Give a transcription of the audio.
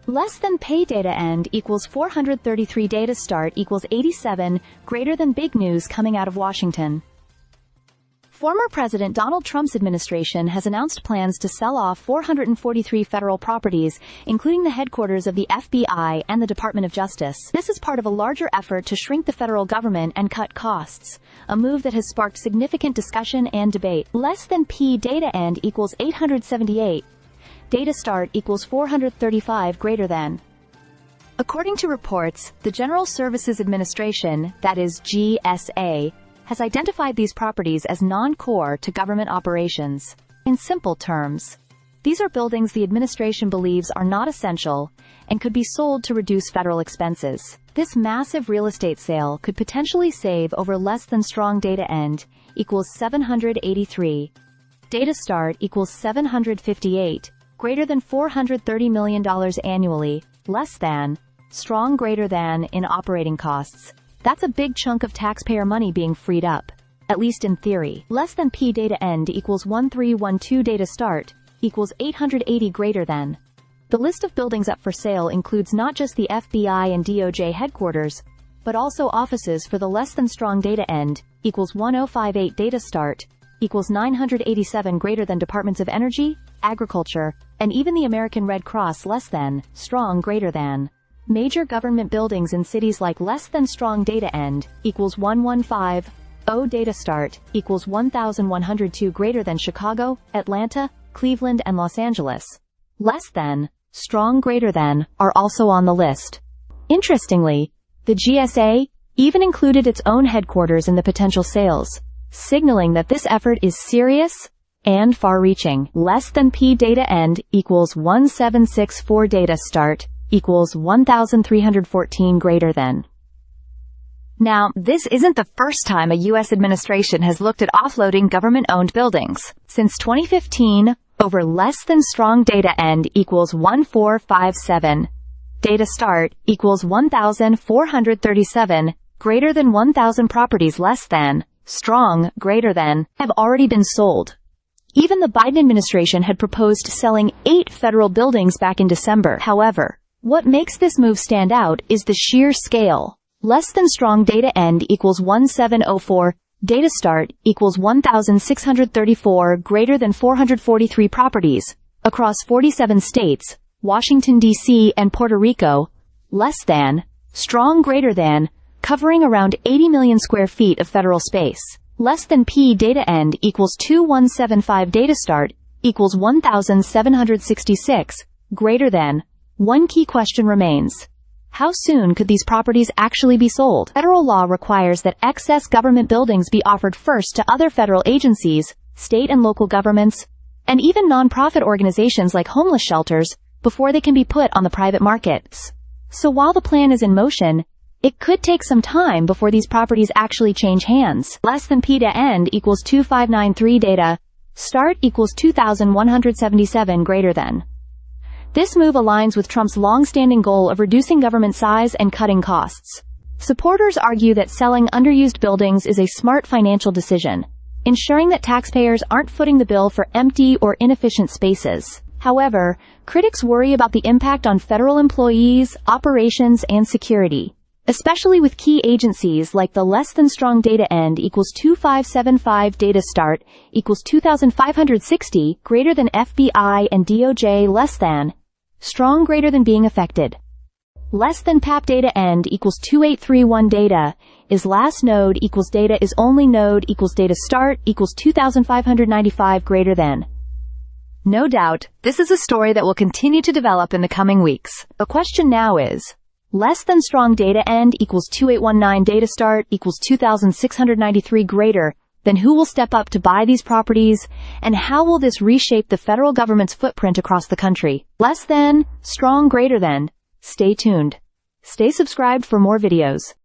Less than pay data end equals 433 data start equals 87, greater than big news coming out of Washington. Former President Donald Trump's administration has announced plans to sell off 443 federal properties, including the headquarters of the FBI and the Department of Justice. This is part of a larger effort to shrink the federal government and cut costs, a move that has sparked significant discussion and debate. Less than P data end equals 878. Data start equals 435 greater than. According to reports, the General Services Administration, that is GSA, has identified these properties as non-core to government operations. In simple terms, these are buildings the administration believes are not essential and could be sold to reduce federal expenses. This massive real estate sale could potentially save over less than strong data end equals 783. Data start equals 758, greater than $430 million annually, less than, strong greater than in operating costs. That's a big chunk of taxpayer money being freed up, at least in theory. Less than P data end equals 1312 data start equals 880 greater than. The list of buildings up for sale includes not just the FBI and DOJ headquarters, but also offices for the less than strong data end equals 1058 data start equals 987 greater than Departments of Energy, Agriculture, and even the American Red Cross less than, strong greater than. Major government buildings in cities like less than strong data end equals 1150 data start equals 1102 greater than Chicago, Atlanta, Cleveland, and Los Angeles. Less than, strong greater than, are also on the list. Interestingly, the GSA even included its own headquarters in the potential sales, signaling that this effort is serious and far-reaching. Less than P data end equals 1764 data start equals 1314 greater than. Now, this isn't the first time a U.S. administration has looked at offloading government-owned buildings. Since 2015, over less than strong data end equals 1457, data start equals 1437, greater than 1,000 properties less than, strong greater than, have already been sold. Even the Biden administration had proposed selling 8 federal buildings back in December. However, what makes this move stand out is the sheer scale. Less than strong data end equals 1704, data start equals 1,634, greater than 443 properties, across 47 states, Washington, D.C., and Puerto Rico, less than, strong greater than, covering around 80 million square feet of federal space. Less than P data end equals 2175, data start equals 1,766, greater than. One key question remains. How soon could these properties actually be sold? Federal law requires that excess government buildings be offered first to other federal agencies, state and local governments, and even nonprofit organizations like homeless shelters before they can be put on the private markets. So while the plan is in motion, it could take some time before these properties actually change hands. Less than P to end equals 2593 data start equals 2177 greater than. This move aligns with Trump's long-standing goal of reducing government size and cutting costs. Supporters argue that selling underused buildings is a smart financial decision, ensuring that taxpayers aren't footing the bill for empty or inefficient spaces. However, critics worry about the impact on federal employees, operations, and security, especially with key agencies like the less than strong data end equals 2575 data start equals 2560 greater than FBI and DOJ less than, strong greater than being affected. Less than PAP data end equals 2831 data is last node equals data is only node equals data start equals 2595 greater than. No doubt, this is a story that will continue to develop in the coming weeks. The question now is, less than strong data end equals 2819 data start equals 2693 greater then who will step up to buy these properties, and how will this reshape the federal government's footprint across the country? Less than, strong greater than. Stay tuned. Stay subscribed for more videos.